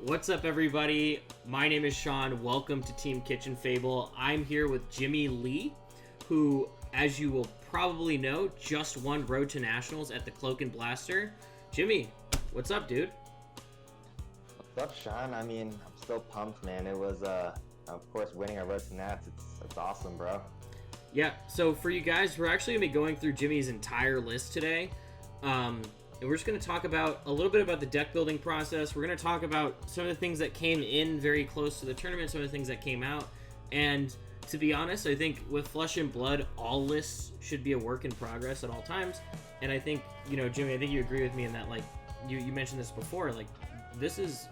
What's up, everybody? My name is Sean. Welcome to Team Kitchen Fable. I'm here with Jimmy Lee, who, as you will probably know, just won Road to Nationals at the Cloak and Blaster. Jimmy, what's up, dude? What's up, Sean? I mean, I'm still pumped, man. It was, of course, winning a Road to Nats. It's awesome, bro. Yeah, so for you guys, we're actually going to be going through Jimmy's entire list today. And we're just going to talk about a little bit about the deck building process. We're going to talk about some of the things that came in very close to the tournament, some of the things that came out. And to be honest, I think with Flesh and Blood, all lists should be a work in progress at all times. And I think, you know, Jimmy, I think you agree with me in that, like, you mentioned this before, like, this is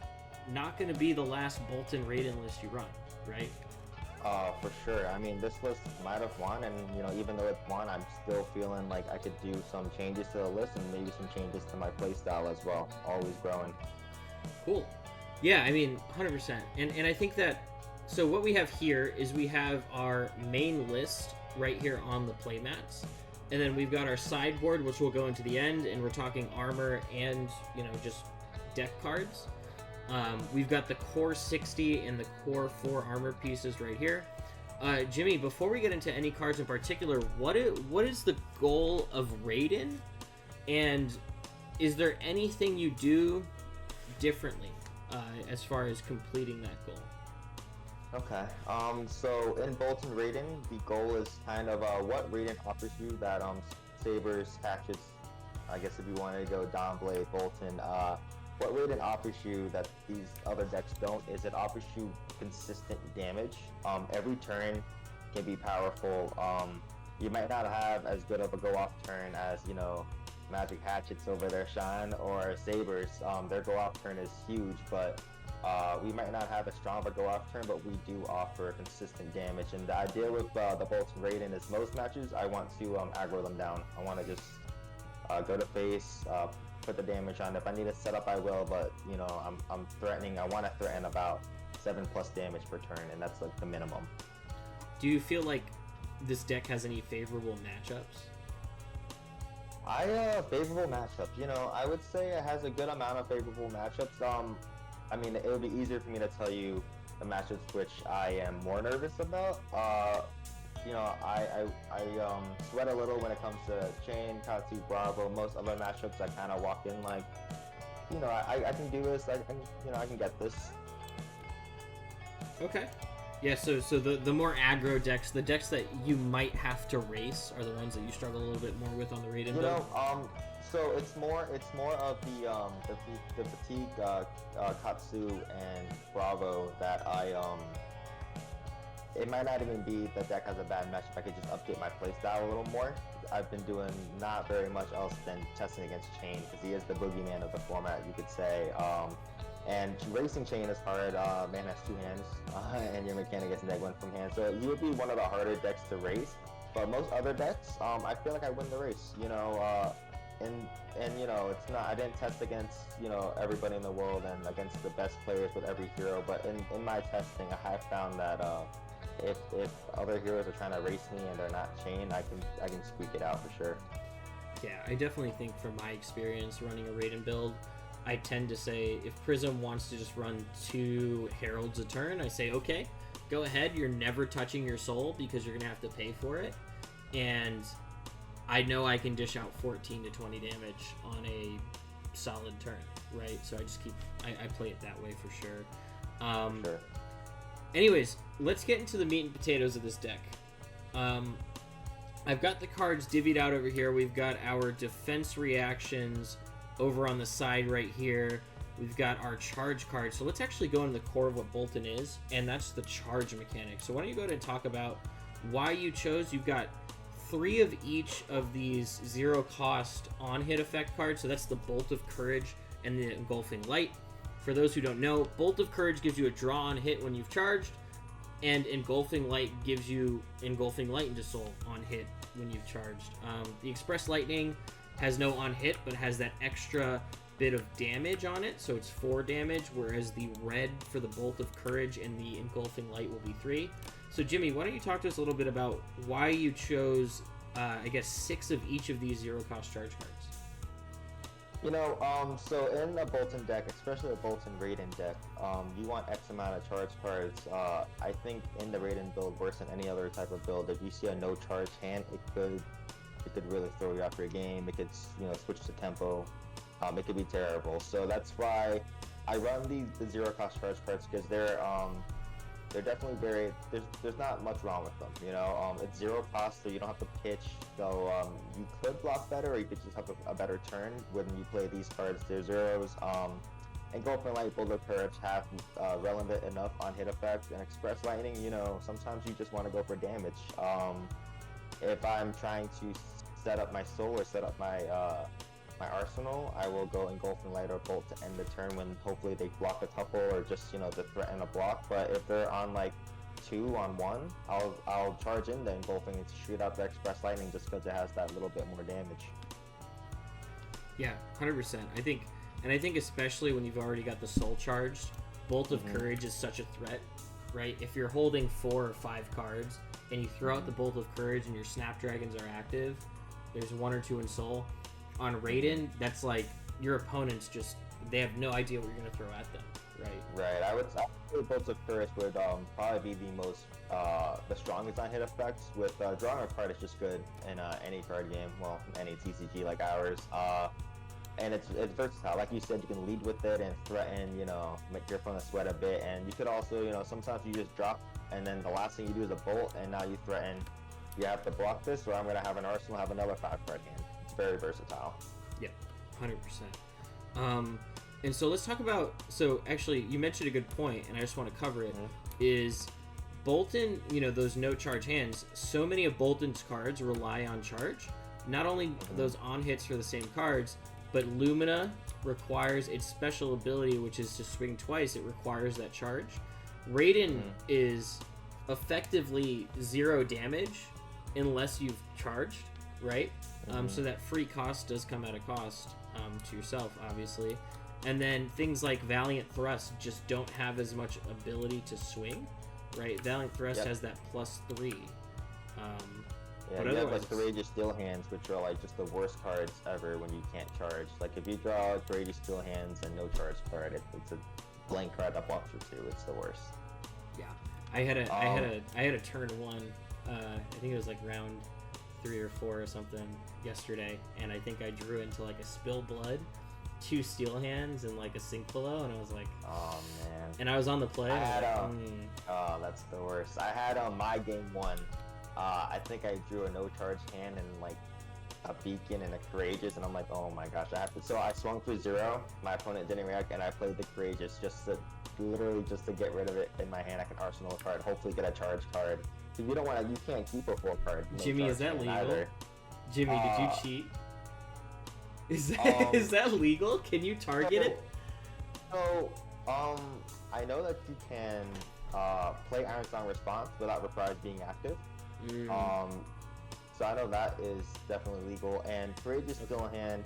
not going to be the last Boltyn Raydn list you run, right? For sure. I mean, this list might have won, and, you know, even though it won, I'm still feeling like I could do some changes to the list and maybe some changes to my playstyle as well. Always growing. Cool. Yeah, I mean, 100%. And I think that, so what we have here is we have our main list right here on the playmats. And then we've got our sideboard, which will go into the end, and we're talking armor and, you know, just deck cards. We've got the core 60 and the core 4 armor pieces right here. Jimmy, before we get into any cards in particular, what is the goal of Raydn? And is there anything you do differently as far as completing that goal? Okay. So in Boltyn Raydn, the goal is kind of what Raydn offers you that Sabers, Hatchets, I guess if you wanted to go Dawnblade, Boltyn, what Raydn offers you that these other decks don't is it offers you consistent damage. Every turn can be powerful. You might not have as good of a go-off turn as, you know, Magic Hatchets over there, Sean, or Sabers. Their go-off turn is huge, but we might not have a stronger go-off turn, but we do offer consistent damage. And the idea with the Boltyn Raydn is most matches, I want to aggro them down. I want to just go to face, put the damage on. If I need to set up, I will, but, you know, I'm threatening. I want to threaten about 7+ damage per turn, and that's like the minimum. Do you feel like this deck has any favorable matchups? Favorable matchups. You know, I would say it has a good amount of favorable matchups. I mean, it would be easier for me to tell you the matchups which I am more nervous about. You know, I sweat a little when it comes to Chain, Katsu, Bravo. Most other matchups, I kind of walk in like, you know, I can do this. I can get this. Okay. Yeah, so the more aggro decks, the decks that you might have to race are the ones that you struggle a little bit more with on the Raydn build. You know, so it's more of the fatigue Katsu and Bravo that it might not even be the deck has a bad match if I could just update my playstyle a little more. I've been doing not very much else than testing against Chain because he is the boogeyman of the format, you could say. And racing Chain is hard. Man has 2 hands, and your mechanic gets neg 1 from hand, so he would be one of the harder decks to race. But most other decks, I feel like I win the race. You know, and you know, it's not. I didn't test against, you know, everybody in the world and against the best players with every hero. But in my testing, I have found that if other heroes are trying to race me and they're not Chain, I can squeak it out for sure. Yeah, I definitely think from my experience running a Raydn build, I tend to say if Prism wants to just run 2 Heralds a turn, I say, okay, go ahead. You're never touching your soul because you're going to have to pay for it. And I know I can dish out 14 to 20 damage on a solid turn, right? So I just I play it that way for sure. Sure. Anyways, let's get into the meat and potatoes of this deck. I've got the cards divvied out over here. We've got our defense reactions over on the side right here. We've got our charge card. So let's actually go into the core of what Boltyn is, and that's the charge mechanic. So why don't you go ahead and talk about why you chose. You've got 3 of each of these 0-cost on-hit effect cards. So that's the Bolt of Courage and the Engulfing Light. For those who don't know, Bolt of Courage gives you a draw on hit when you've charged, and Engulfing Light gives you Engulfing Light into Soul on hit when you've charged. The Express Lightning has no on hit, but has that extra bit of damage on it, so it's 4 damage, whereas the red for the Bolt of Courage and the Engulfing Light will be 3. So Jimmy, why don't you talk to us a little bit about why you chose, I guess, 6 of each of these 0-cost charge cards? So in a Boltyn deck, especially a Boltyn Raydn deck, you want X amount of charge cards. I think in the Raydn build, worse than any other type of build, if you see a no charge hand, it could really throw you off your game. It could, switch to tempo. It could be terrible. So that's why I run the zero cost charge cards, because they're definitely very, there's not much wrong with them, it's zero cost, so you don't have to pitch, so you could block better, or you could just have a better turn when you play these cards. They're zeros, and Golden Light, Bullet Courage have relevant enough on hit effect, and Express Lightning, sometimes you just want to go for damage. If I'm trying to set up my soul or set up my arsenal, I will go Engulfing Light or Bolt to end the turn when hopefully they block a couple, or just to threaten a block. But if they're on like 2 on 1, I'll charge in the Engulfing and shoot out the Express Lightning, just because it has that little bit more damage. Yeah, 100%. I think especially when you've already got the soul charged, Bolt of Courage is such a threat, right? If you're holding 4 or 5 cards and you throw out the Bolt of Courage and your Snapdragons are active, there's 1 or 2 in soul. On Raydn, that's like your opponents they have no idea what you're going to throw at them, right? Right. I would say Bolts of Courage would probably be the strongest on hit effects. With drawing a card is just good in any card game, well, any TCG like ours. And it's versatile. Like you said, you can lead with it and threaten, make your opponent sweat a bit. And you could also, sometimes you just drop, and then the last thing you do is a bolt, and now you threaten, you have to block this, or I'm going to have an arsenal, have another 5-card hand. Very versatile. Yeah, 100%. And so let's talk about, so actually you mentioned a good point, and I just want to cover it, is Boltyn, those no charge hands, so many of Boltyn's cards rely on charge. Not only those on hits for the same cards, but Lumina requires its special ability, which is to swing twice. It requires that charge. Raydn is effectively 0 damage unless you've charged, right? So that free cost does come at a cost to yourself, obviously. And then things like Valiant Thrust just don't have as much ability to swing, right? Valiant Thrust has that +3. But you have like Courageous Steel Hands, which are like just the worst cards ever when you can't charge. Like if you draw Courageous Steel Hands and no charge card, it's a blank card that blocks for 2. It's the worst. Yeah, I had a turn 1. I think it was like round 3 or 4 or something yesterday, and I think I drew into like a Spill Blood, 2 Steel Hands, and like a Sink Below, and I was like, oh man. And I was on the play. Oh, that's the worst. I had my game 1. I think I drew a no charge hand and like a Beacon and a Courageous, and I'm like, oh my gosh, I have to. So I swung for 0. My opponent didn't react, and I played the Courageous just to get rid of it in my hand. I can arsenal a card, hopefully get a charge card. If you can't keep a full card. Jimmy, is that legal? Either. Jimmy, did you cheat? Is that legal? Can you target it? So, I know that you can play Iron Song Response without Reprise being active. So I know that is definitely legal. And Courageous Steel Hand,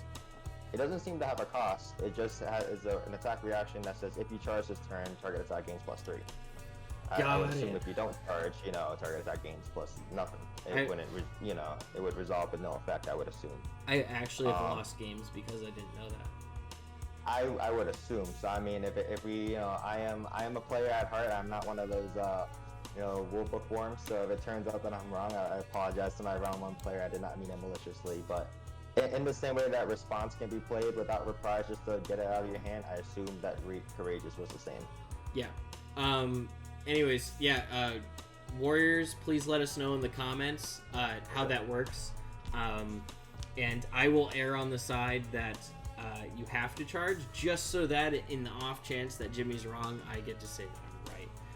it doesn't seem to have a cost. It just is an attack reaction that says if you charge this turn, target attack gains +3. I would assume if you don't charge, target attack gains plus nothing. It would resolve with no effect, I would assume. I actually have lost games because I didn't know that. I would assume. So I mean, if we, I am a player at heart. I'm not one of those, rule book worms. So if it turns out that I'm wrong, I apologize to my round 1 player. I did not mean it maliciously. But in the same way that Response can be played without Reprise just to get it out of your hand, I assume that Courageous was the same. Yeah. Anyways, yeah. Warriors, please let us know in the comments how that works. And I will err on the side that you have to charge, just so that in the off chance that Jimmy's wrong, I get to say that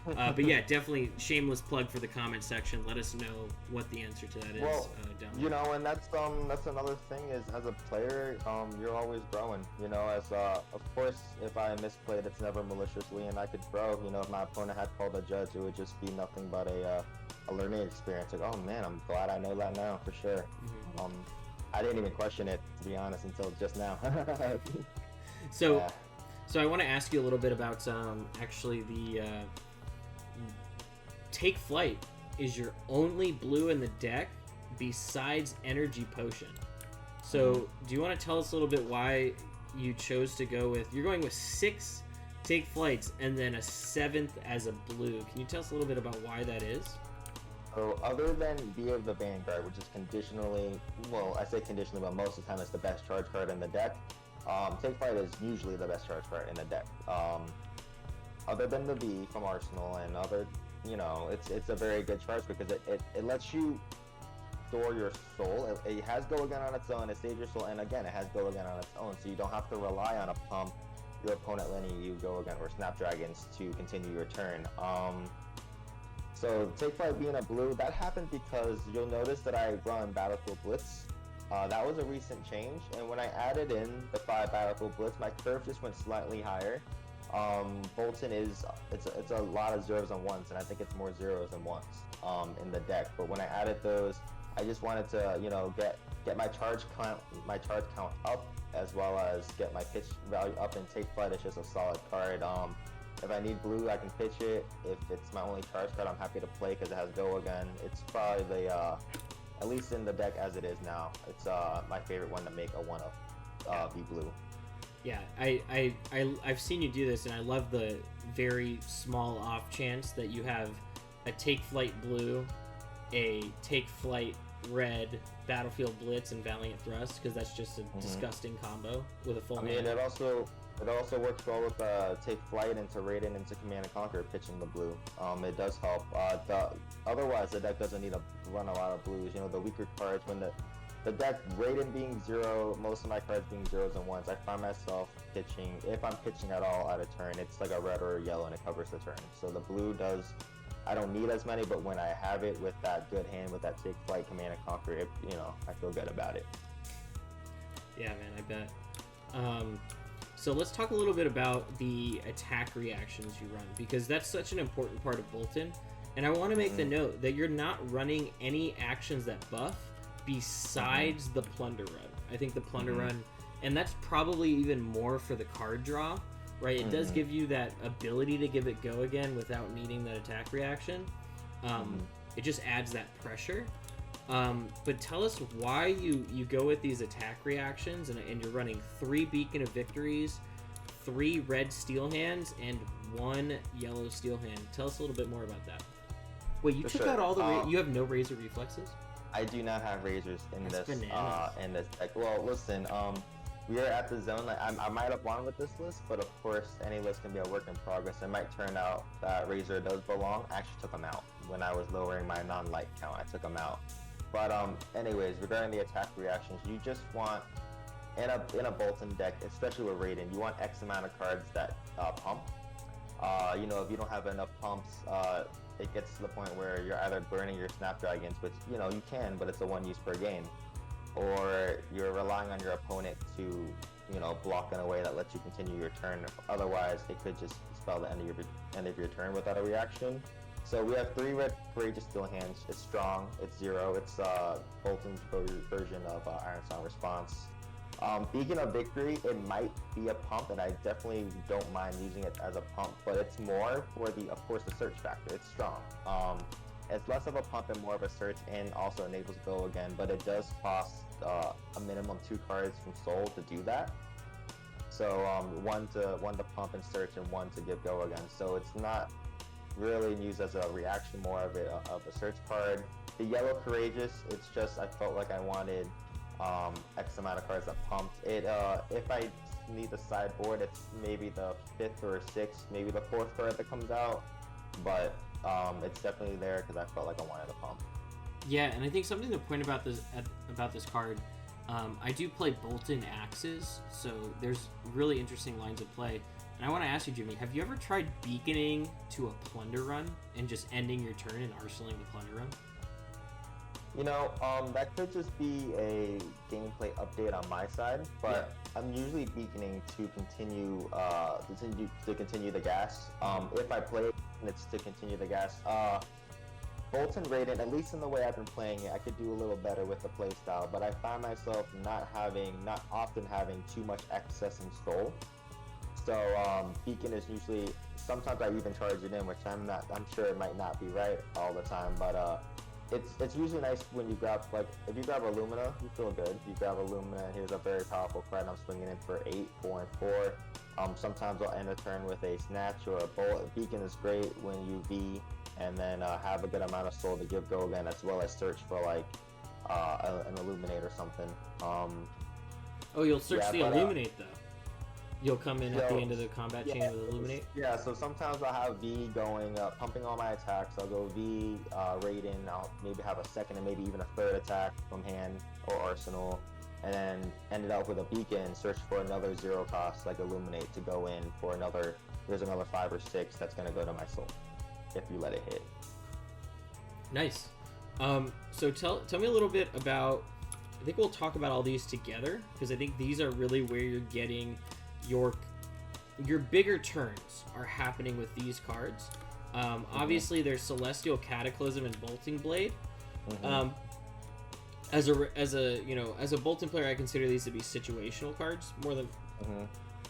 I'm right. But yeah, definitely shameless plug for the comment section. Let us know what the answer to that is. Well, down there. And that's another thing is, as a player, you're always growing. As of course, if I misplayed, it's never maliciously, and I could grow. If my opponent had called a judge, it would just be nothing but a learning experience. Like, oh man, I'm glad I know that now for sure. I didn't even question it, to be honest, until just now. So I want to ask you a little bit about actually the Take Flight is your only blue in the deck besides Energy Potion. So do you want to tell us a little bit why you chose to go with, you're going with 6 take flights and then a 7th as a blue. Can you tell us a little bit about why that is? So other than Be of the Vanguard, which is conditionally, well, I say conditionally, but most of the time it's the best charge card in the deck, Take Flight is usually the best charge card in the deck. Other than the V from Arsenal and other, you know, it's a very good charge because it lets you store your soul. It has go again on its own, it saves your soul, and again, it has go again on its own, so you don't have to rely on a pump, your opponent letting you go again, or Snapdragons to continue your turn. So Take Flight being a blue, that happened because you'll notice that I run Battlefield Blitz. That was a recent change, and when I added in the 5 Battlefield Blitz, my curve just went slightly higher. Boltyn it's a lot of 0s and 1s, and I think it's more 0s and 1s in the deck. But when I added those, I just wanted to, you know, get my charge count up, as well as get my pitch value up, and Take Flight is just a solid card. If I need blue, I can pitch it. If it's my only charge card, I'm happy to play because it has go again. It's probably the, at least in the deck as it is now, it's my favorite one to make a 1-of be blue. Yeah, I've seen you do this, and I love the very small off chance that you have a Take Flight blue, a Take Flight red, Battlefield Blitz, and Valiant Thrust, because that's just a disgusting combo with a full. I mean, it also works well with Take Flight into Raydn into Command and Conquer, pitching the blue. It does help. Otherwise, the deck doesn't need to run a lot of blues. You know, the weaker cards, when the deck Raydn being 0, most of my cards being 0s and 1s, I find myself pitching, if I'm pitching at all at a turn, it's like a red or a yellow and it covers the turn. So the blue does, I don't need as many, but when I have it with that good hand, with that Take Flight, Command and Conquer, it, you know, I feel good about it. Yeah, man, I bet. So let's talk a little bit about the attack reactions you run, because that's such an important part of Boltyn. And I want to make the note that you're not running any actions that buff besides the Plunder Run. I think the Plunder Run, and that's probably even more for the card draw, right? It does give you that ability to give it go again without needing that attack reaction. It just adds that pressure. But tell us why you go with these attack reactions, and you're running 3 Beacon of Victories, 3 red Steel Hands, and 1 yellow Steel Hand. Tell us a little bit more about that. Wait, you took out all the you have no Razor Reflexes? I do not have razors in That's this deck. Well, listen, we are at the zone. Like, I might have won with this list, but of course, any list can be a work in progress. It might turn out that Razor does belong. I actually took him out when I was lowering my non-light count. I took him out. But anyways, regarding the attack reactions, you just want, in a Boltyn deck, especially with Raydn, you want X amount of cards that pump. You know, if you don't have enough pumps, it gets to the point where you're either burning your Snapdragons, which, you know, you can, but it's a 1 use per game, or you're relying on your opponent to, you know, block in a way that lets you continue your turn. Otherwise, they could just spell the end of your turn without a reaction. So we have 3 red Courageous Steel Hands. It's strong. It's 0. It's Boltyn's version of Iron Song Response. Beacon of Victory, it might be a pump, and I definitely don't mind using it as a pump, but it's more for the, of course, the search factor. It's strong. It's less of a pump and more of a search, and also enables go again, but it does cost a minimum 2 cards from Soul to do that. So one to pump and search, and 1 to give go again. So it's not really used as a reaction, more of a search card. The yellow Courageous, it's just I felt like I wanted X amount of cards that pumped it. If I need the sideboard, it's maybe the 5th or 6th, maybe the 4th card that comes out, but it's definitely there because I felt like I wanted a pump. Yeah, and I think something to point about this card, I do play Boltyn Axes, so there's really interesting lines of play. And I want to ask you, Jimmy, have you ever tried beaconing to a Plunder Run and just ending your turn and arsenaling the Plunder Run? You know, that could just be a gameplay update on my side, but yeah. I'm usually beaconing to continue the gas. If I play it, it's to continue the gas. Boltyn Raydn, at least in the way I've been playing it, I could do a little better with the playstyle, but I find myself not often having too much excess in Soul. So beacon is usually, sometimes I even charge it in, which I'm sure it might not be right all the time, but it's usually nice when you grab, like, if you grab Illumina, you feel good. If you grab Illumina, here's a very powerful card. I'm swinging in for 8, 4, and 4. Sometimes I'll end a turn with a Snatch or a Bolt. Beacon is great when you V, and then have a good amount of soul to give go again, as well as search for, like, an Illuminate or something. Oh, you'll search the Illuminate, though. You'll come in at the end of the combat chain with Illuminate? Yeah, so sometimes I'll have V going, pumping all my attacks. I'll go V, Raydn, I'll maybe have a second and maybe even a third attack from hand or arsenal, and then ended up with a beacon, search for another 0 cost, like Illuminate, to go in for another, there's another 5 or 6 that's going to go to my soul, if you let it hit. Nice. So tell me a little bit about, I think we'll talk about all these together, because I think these are really where you're getting your bigger turns are happening with these cards. Obviously, there's Celestial Cataclysm and Bolting Blade. As a Boltyn player, I consider these to be situational cards more than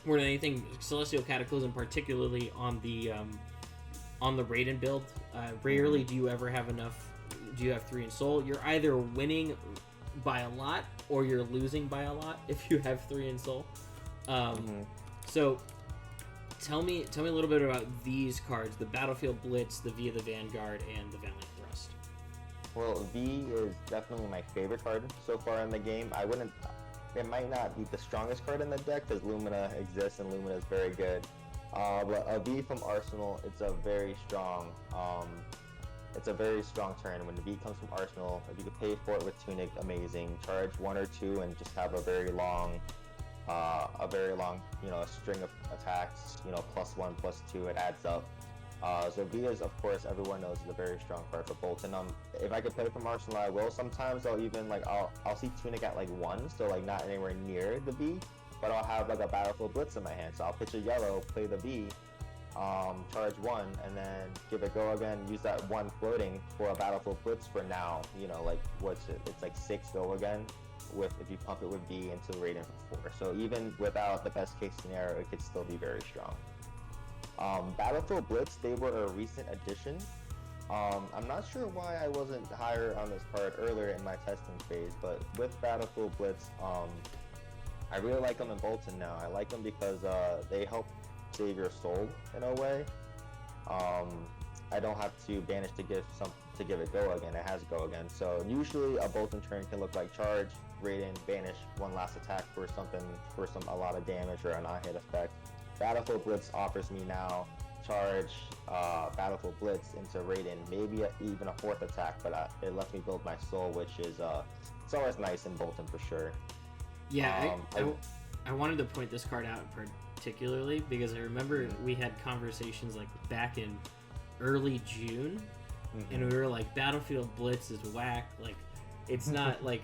anything. Celestial Cataclysm, particularly on the Raydn build. Rarely do you ever have enough. Do you have 3 in soul? You're either winning by a lot or you're losing by a lot if you have 3 in soul. So tell me a little bit about these cards: the Battlefield Blitz, the Via the Vanguard, and the Valiant Thrust. Well, V is definitely my favorite card so far in the game. It might not be the strongest card in the deck because Lumina exists and Lumina is very good. But a V from Arsenal, it's a very strong turn. When the V comes from Arsenal, if you could pay for it with Tunic, amazing. Charge 1 or 2 and just have a very long, string of attacks, +1, +2, it adds up. So V is, of course, everyone knows, is a very strong card for Boltyn. If I could play from Arsenal, I will. Sometimes I'll even, I'll see Tunic at, 1, so, not anywhere near the V, but I'll have, a Battlefield Blitz in my hand. So I'll pitch a yellow, play the V, charge 1, and then give it go again, use that 1 floating for a Battlefield Blitz for now, what's it? It's 6 go again, if you pump it with V into Raydn for 4. So even without the best case scenario, it could still be very strong. Battlefield Blitz, they were a recent addition. I'm not sure why I wasn't higher on this card earlier in my testing phase, but with Battlefield Blitz, I really like them in Boltyn now. I like them because they help save your soul in a way. I don't have to banish to give it go again. It has go again. So usually a Boltyn turn can look like charge, Raydn, banish, 1 last attack for a lot of damage or a non-hit effect. Battlefield Blitz offers me now charge, Battlefield Blitz into Raydn, maybe even a 4th attack, but it lets me build my soul, which is it's always nice in Boltyn for sure. Yeah, I wanted to point this card out particularly because I remember we had conversations back in early June, and we were like, Battlefield Blitz is whack. It's not we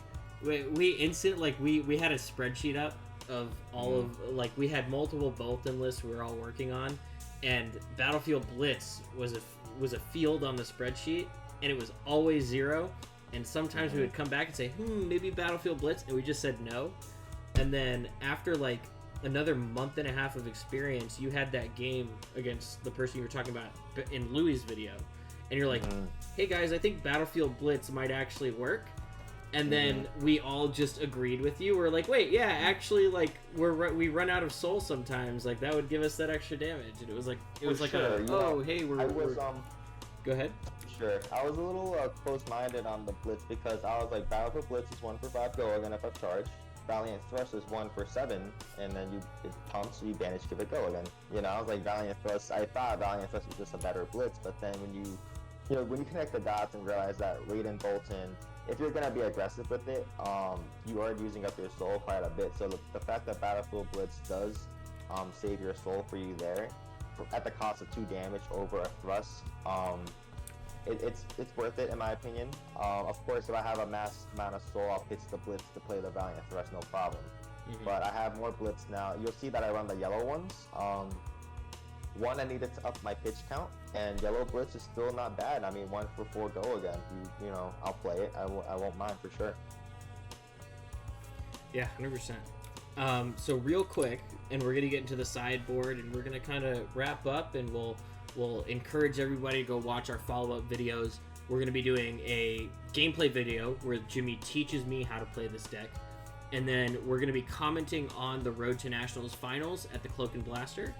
had a spreadsheet up of all of we had multiple Boltyn lists we were all working on, and Battlefield Blitz was a field on the spreadsheet, and it was always 0. And sometimes we would come back and say, maybe Battlefield Blitz, and we just said no. And then after another month and a half of experience, you had that game against the person you were talking about in Louis' video, and you're like, hey guys, I think Battlefield Blitz might actually work. And then we all just agreed with you. We're like, wait, yeah, actually, we run out of soul sometimes. That would give us that extra damage. And it was Go ahead. Sure. I was a little close-minded on the Blitz because I was like, Battlefield Blitz is 1 for 5 go again if I charge. Valiant Thrust is 1 for 7, and then it pumps, so you banish, give it go again. I was like, Valiant Thrust, I thought Valiant Thrust was just a better Blitz, but then when you connect the dots and realize that Raydn Boltyn, if you're going to be aggressive with it, you are using up your soul quite a bit. So the fact that Battlefield Blitz does save your soul for you there, at the cost of 2 damage over a thrust, it's worth it in my opinion. Of course, if I have a mass amount of soul, I'll pitch the Blitz to play the Valiant Thrust, no problem. But I have more Blitz now. You'll see that I run the yellow ones. One, I needed to up my pitch count, and yellow Blitz is still not bad. I mean, 1 for 4 go again. I'll play it. I won't mind for sure. Yeah, 100%. So real quick, and we're gonna get into the sideboard, and we're gonna kind of wrap up, and we'll encourage everybody to go watch our follow-up videos. we're going to be doing a gameplay video where Jimmy teaches me how to play this deck. And then we're going to be commenting on the Road to Nationals finals at the Cloak and Blaster.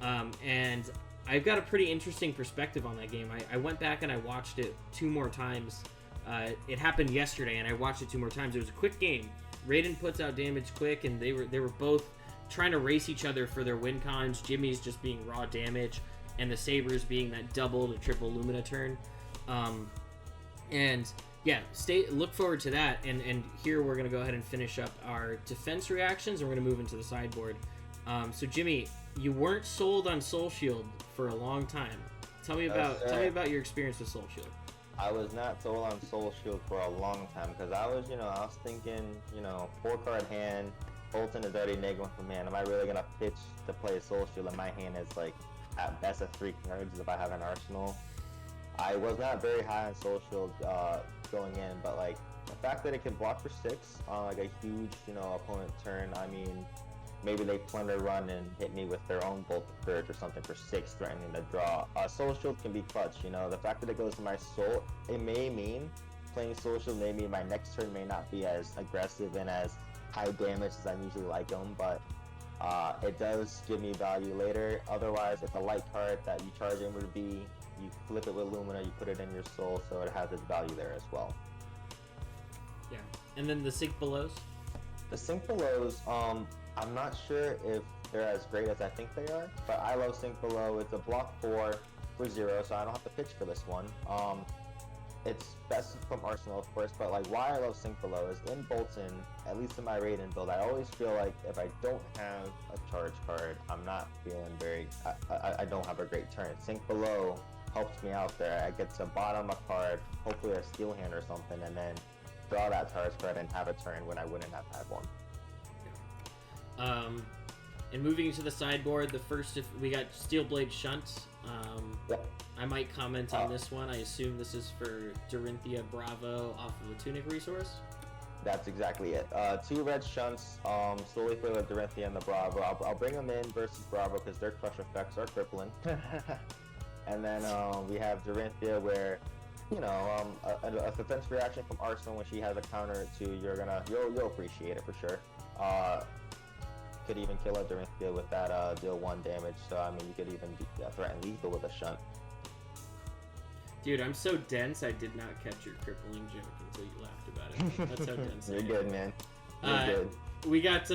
And I've got a pretty interesting perspective on that game. I went back and I watched it 2 more times. It happened yesterday, and I watched it 2 more times. It was a quick game. Raydn puts out damage quick, and they were both trying to race each other for their win cons. Jimmy's just being raw damage, and the Sabres being that double to triple Lumina turn. And yeah, look forward to that. And here we're gonna go ahead and finish up our defense reactions, and we're gonna move into the sideboard. So Jimmy, you weren't sold on Soul Shield for a long time. Tell me about your experience with Soul Shield. I was not sold on Soul Shield for a long time because I was thinking, 4-card hand, Boltyn is already -1 from hand. Am I really gonna pitch to play Soul Shield and my hand is like at best a 3 cards if I have an arsenal? I was not very high on Soul Shield going in, but like the fact that it can block for 6 on like a huge, opponent turn. I mean, maybe they plunder run and hit me with their own Bolt of Courage or something for 6, threatening to draw. Soul Shield can be clutch, the fact that it goes to my soul, it may mean playing Soul Shield may mean my next turn may not be as aggressive and as high damage as I usually like them, but it does give me value later. Otherwise, it's a light card that you charge in with B, you flip it with Lumina, you put it in your soul, so it has its value there as well. Yeah, and then the Sink Belows? The Sink Belows, I'm not sure if they're as great as I think they are, but I love Sink Below. It's a block 4 for 0, so I don't have to pitch for this one. It's best from Arsenal, of course, but like why I love Sink Below is in Boltyn, at least in my Raydn build, I always feel like if I don't have a charge card, I'm not feeling I don't have a great turn. Sink Below helps me out there. I get to bottom a card, hopefully a Steel Hand or something, and then draw that charge card and have a turn when I wouldn't have had one. And moving into the sideboard, we got Steel Blade Shunt. Yep. I might comment on this one. I assume this is for Dorinthia Bravo off of the Tunic resource. That's exactly it. 2 red shunts, slowly for the Dorinthia and the Bravo. I'll bring them in versus Bravo because their crush effects are crippling. And then we have Dorinthia where, a defense reaction from Arsenal when she has a counter to you'll appreciate it for sure. Could even kill a Dorinthia with that deal 1 damage. So I mean, you could even threaten lethal with a shunt. Dude, I'm so dense. I did not catch your crippling joke until you laughed about it. That's how dense. You're good, man. You're good. We got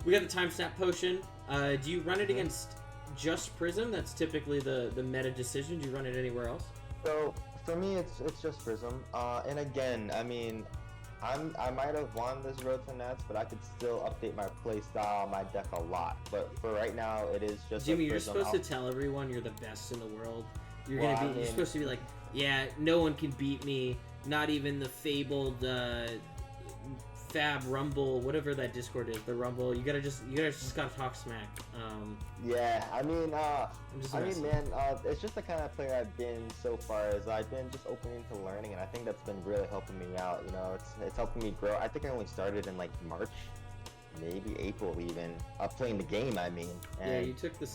we got the Time Snap Potion. Do you run it against just Prism? That's typically the meta decision. Do you run it anywhere else? So for me, it's just Prism. And again, I mean, I might have won this Road to Nats, but I could still update my play style, my deck a lot. But for right now, it is just Jimmy, you're supposed to tell everyone you're the best in the world. You're supposed to be like, yeah, no one can beat me. Not even the fabled Fab Rumble, whatever that Discord is, the Rumble. You just gotta talk smack. Yeah, I mean, man, it's just the kind of player I've been so far. As I've been just open to learning, and I think that's been really helping me out. It's helping me grow. I think I only started in like March, maybe April even. Playing the game, I mean. And yeah, you took the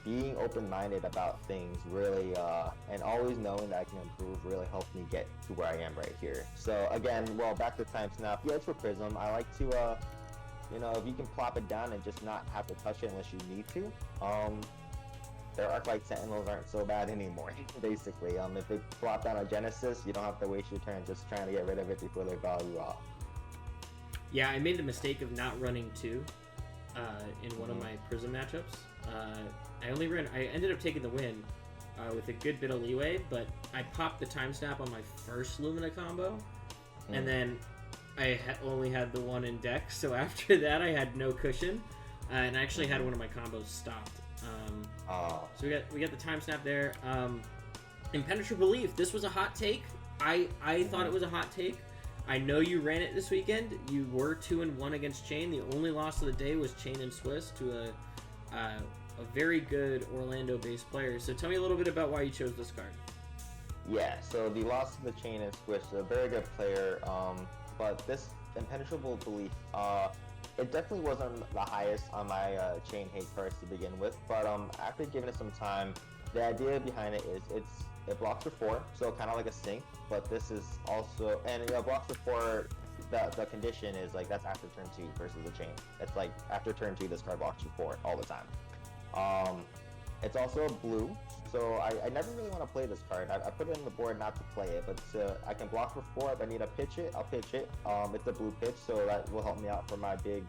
being open-minded about things really, and always knowing that I can improve really helped me get to where I am right here. So again, back to Time Snap. Yeah, it's for Prism. I like to, if you can plop it down and just not have to touch it unless you need to. Their Arclight Sentinels aren't so bad anymore, basically. If they plop down a Genesis, you don't have to waste your turn just trying to get rid of it before they value off. Yeah, I made the mistake of not running 2 in one of my Prism matchups. I ended up taking the win with a good bit of leeway, but I popped the Time Snap on my first Lumina combo, and then I only had the 1 in deck, so after that I had no cushion, and I actually had one of my combos stopped. So we got the Time Snap there. Impenetrable Belief, this was a hot take. I thought it was a hot take. I know you ran it this weekend. You were 2-1 against Chain. The only loss of the day was Chain and Swiss to a very good Orlando-based player. So tell me a little bit about why you chose this card. Yeah, so the loss of the Chain and Swiss, a very good player, but this Impenetrable Belief, it definitely wasn't the highest on my chain hate cards to begin with, but after giving it some time, the idea behind it is it blocks for 4, so kind of like a sync, but this is also, and it blocks for 4, the condition is like that's after turn 2 versus a chain. It's like after turn 2 this card blocks for 4 all the time. It's also a blue, so I never really want to play this card. I put it on the board not to play it, but I can block for 4. If I need to pitch it, I'll pitch it. It's a blue pitch, so that will help me out for my big,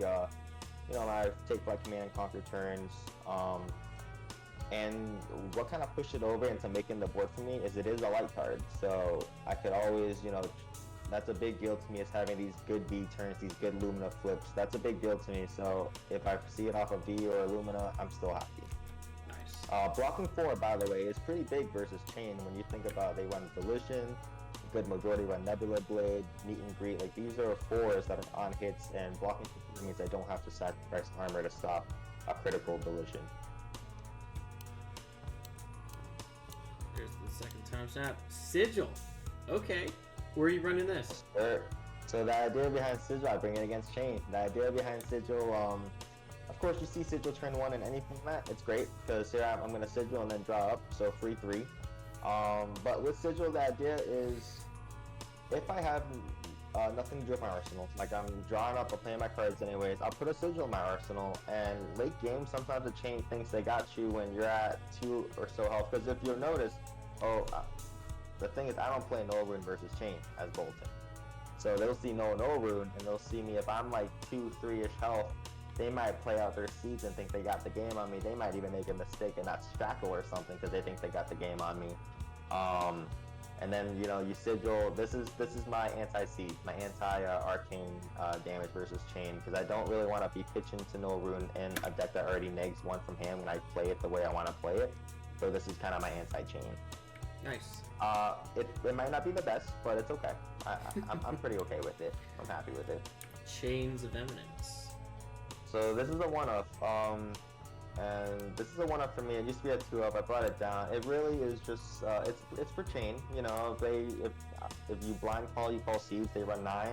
my take flight command and conquer turns. And what kind of pushed it over into making the board for me is it is a light card, so I could always, that's a big deal to me, is having these good V turns, these good Lumina flips. That's a big deal to me, so if I see it off of V or Lumina, I'm still happy. Blocking 4, by the way, is pretty big versus chain when you think about they run Volition, good majority run Nebula Blade, Meet and Greet. Like, these are 4s that are on hits, and blocking 4 means I don't have to sacrifice armor to stop a critical Volition. There's the second time snap. Sigil. Okay. Where are you running this? Sure. So the idea behind Sigil, I bring it against chain. The idea behind Sigil, of course, you see Sigil turn 1 in any format. It's great because here I'm going to Sigil and then draw up, so free 3. But with Sigil, the idea is if I have nothing to do with my arsenal, like I'm drawing up or playing my cards anyways, I'll put a Sigil in my arsenal, and late game, sometimes the chain thinks they got you when you're at 2 or so health. Because if you'll notice, the thing is I don't play no rune versus chain as Boltyn. So they'll see no rune, and they'll see me if I'm like 2-3-ish health. They might play out their seeds and think they got the game on me. They might even make a mistake and not shackle or something because they think they got the game on me. And then you Sigil. This is my anti-seed, my anti-arcane damage versus chain, because I don't really want to be pitching to no rune in a deck that already negs 1 from hand when I play it the way I want to play it. So this is kind of my anti-chain. Nice. It might not be the best, but it's okay. I'm pretty okay with it. I'm happy with it. Chains of Eminence. So this is a 1-of, and this is a 1-of for me. It used to be a 2-of. I brought it down. It really is just it's for chain. If you blind call, you call seeds. They run 9.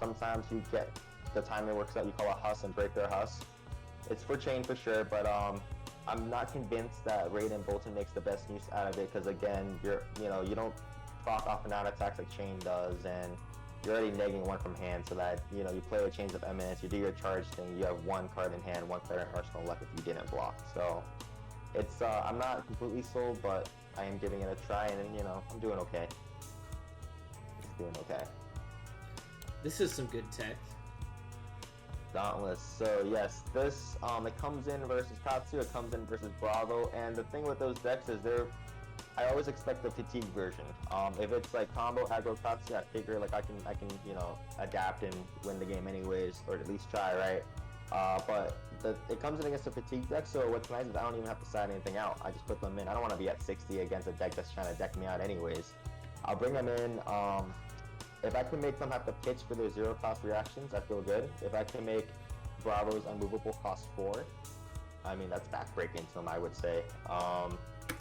Sometimes you get the timing works out. You call a Huss and break their Huss. It's for chain for sure, but I'm not convinced that Raydn Boltyn makes the best use out of it because again, you don't proc off and out attacks like chain does, and you're already negging 1 from hand, so that you play a Chains of Eminence, you do your charge thing, you have 1 card in hand, 1 card in arsenal left if you didn't block. So it's I'm not completely sold, but I am giving it a try, and I'm doing okay. It's doing okay. This is some good tech. Dauntless. So yes, this it comes in versus Katsu, it comes in versus Bravo, and the thing with those decks is I always expect the fatigue version. If it's like combo aggro Katsu, I figure like I can adapt and win the game anyways, or at least try, right? But it comes in against a fatigue deck, so what's nice is I don't even have to side anything out. I just put them in. I don't want to be at 60 against a deck that's trying to deck me out anyways. I'll bring them in. If I can make them have to pitch for their 0 cost reactions, I feel good. If I can make Bravo's unmovable cost 4, I mean that's backbreaking to them, I would say.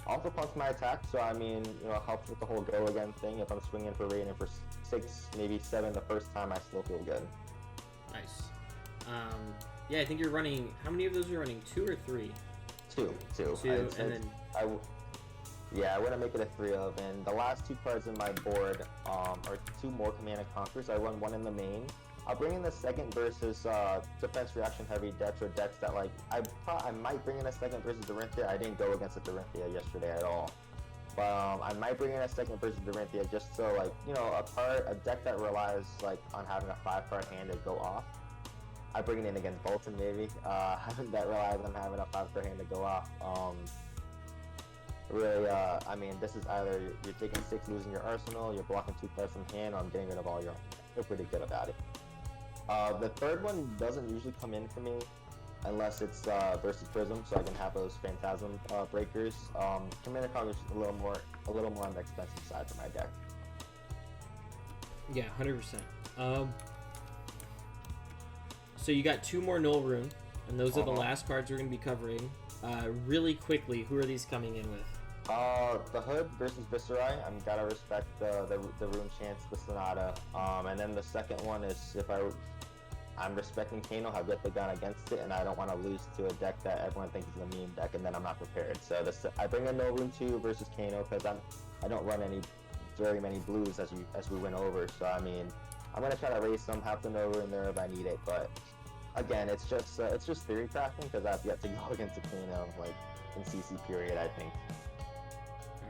Also pumps my attack, so I mean, helps with the whole go again thing. If I'm swinging for Raydn for 6, maybe 7 the first time, I still feel good. Nice. Yeah, I think you're running. How many of those are you running? 2 or 3? 2. And then I want to make it a 3-of, and the last 2 cards in my board are 2 more Command and Conquers. I run 1 in the main. I'll bring in the second versus defense reaction heavy decks, or decks that like I might bring in a second versus Dorinthia. I didn't go against the Dorinthia yesterday at all, but I might bring in a second versus Dorinthia just so like a deck that relies like on having a 5-card hand to go off. I bring it in against Boltyn maybe that relies on having a 5-card hand to go off. Really, I mean, this is either you're taking 6 losing your arsenal, you're blocking 2 cards from hand, or I'm getting rid of all your. I feel pretty good about it. The third one doesn't usually come in for me unless it's versus Prism, so I can have those Phantasm breakers. Commander Conquer is a little more on the expensive side for my deck. Yeah, 100%. So you got 2 more Null Rune, and those are the last cards we're going to be covering. Really quickly, who are these coming in with? The Hood versus Viserai. I'm gotta respect the Rune Chance, the Sonata. And then the second one is if I I'm respecting Kano, have yet to gone against it, and I don't want to lose to a deck that everyone thinks is a meme deck, and then I'm not prepared. So I bring a No Room 2 versus Kano because I don't run very many blues as we went over. So I mean, I'm gonna try to raise some, have the No Room there if I need it. But again, it's just theory crafting because I've yet to go against a Kano like in CC period, I think.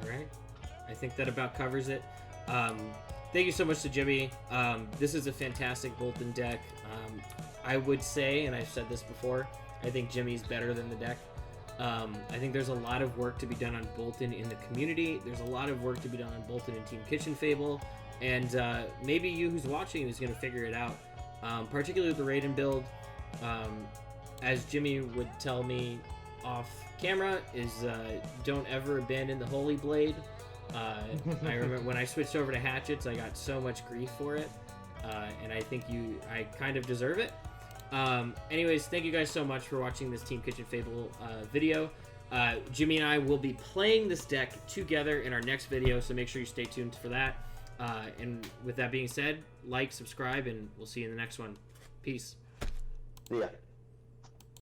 All right, I think that about covers it. Thank you so much to Jimmy. This is a fantastic Boltyn deck. I would say, and I've said this before, I think Jimmy's better than the deck. I think there's a lot of work to be done on Boltyn in the community. There's a lot of work to be done on Boltyn in Team Kitchen Fable. And maybe you who's watching is going to figure it out. Particularly with the Raydn build. As Jimmy would tell me off camera, is don't ever abandon the Holy Blade. I remember when I switched over to hatchets, I got so much grief for it, and I think I kind of deserve it. Anyways, thank you guys so much for watching this Team Kitchen Fable video. Jimmy and I will be playing this deck together in our next video, so make sure you stay tuned for that. And with that being said, like, subscribe, and we'll see you in the next one. Peace. Yeah.